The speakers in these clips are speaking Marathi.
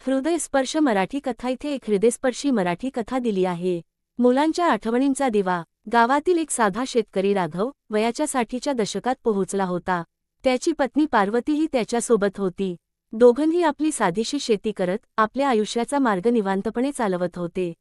हृदयस्पर्श मराठी कथा इथे एक हृदयस्पर्शी मराठी कथा दिली आहे. मुलांच्या आठवणींचा दिवा. गावातील एक साधा शेतकरी राघव वयाच्या 60च्या दशकात पोहोचला होता. त्याची पत्नी पार्वतीही त्याच्यासोबत होती. दोघंही आपली साधीशी शेती करत आपल्या आयुष्याचा मार्ग निवांतपणे चालवत होते.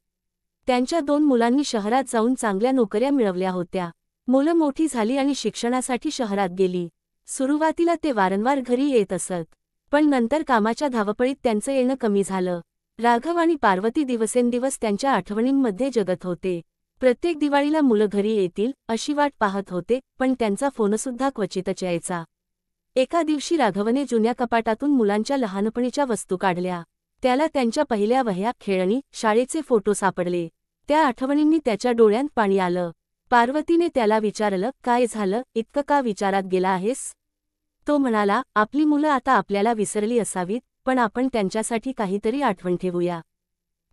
त्यांच्या 2 मुलांनी शहरात जाऊन चांगल्या नोकऱ्या मिळवल्या होत्या. मुलं मोठी झाली आणि शिक्षणासाठी शहरात गेली. सुरुवातीला ते वारंवार घरी येत असत, पण नंतर कामाच्या धावपळीत त्यांचं येणं कमी झालं. राघव आणि पार्वती दिवसेंदिवस त्यांच्या आठवणींमध्ये जगत होते. प्रत्येक दिवाळीला मुलं घरी येतील अशी वाट पाहत होते, पण त्यांचा फोनसुद्धा क्वचितच यायचा. एका दिवशी राघवने जुन्या कपाटातून मुलांच्या लहानपणीच्या वस्तू काढल्या. त्याला त्यांच्या पहिल्या वह्या, खेळणी, शाळेचे फोटो सापडले. त्या आठवणींनी त्याच्या डोळ्यांत पाणी आलं. पार्वतीने त्याला विचारलं, काय झालं, इतकं का विचारात गेला आहेस? तो म्हणाला, आपली मुलं आता आपल्याला विसरली असावीत, पण आपण त्यांच्यासाठी काहीतरी आठवण ठेवूया.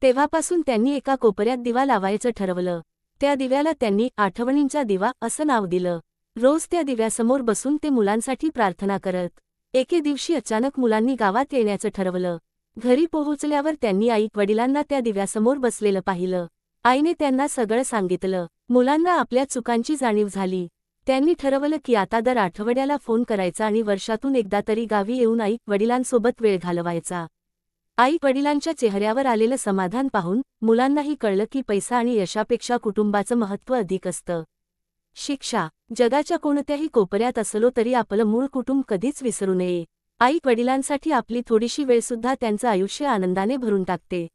तेव्हापासून त्यांनी एका कोपऱ्यात दिवा लावायचं ठरवलं. त्या दिव्याला त्यांनी आठवणींचा दिवा असं नाव दिलं. रोज त्या दिव्यासमोर बसून ते मुलांसाठी प्रार्थना करत. एके दिवशी अचानक मुलांनी गावात येण्याचं ठरवलं. घरी पोहोचल्यावर त्यांनी आई-वडिलांना त्या दिव्यासमोर बसलेलं पाहिलं. आईने त्यांना सगळं सांगितलं. मुलांना आपल्या चुकांची जाणीव झाली. त्यांनी ठरवलं की आता दर आठवड्याला फोन करायचा आणि वर्षातून एकदा तरी गावी येऊन आई-वडिलांसोबत वेळ घालवायचा. आई-वडिलांच्या चेहऱ्यावर आलेलं समाधान पाहून मुलांनाही कळलं की पैसा आणि यशापेक्षा कुटुंबाचं महत्त्व अधिक असतं. शिक्षा. जगाच्या कोणत्याही कोपऱ्यात असलो तरी आपलं मूळ कुटुंब कधीच विसरू नये. आई-वडिलांसाठी आपली थोडीशी वेळसुद्धा त्यांचं आयुष्य आनंदाने भरून टाकते.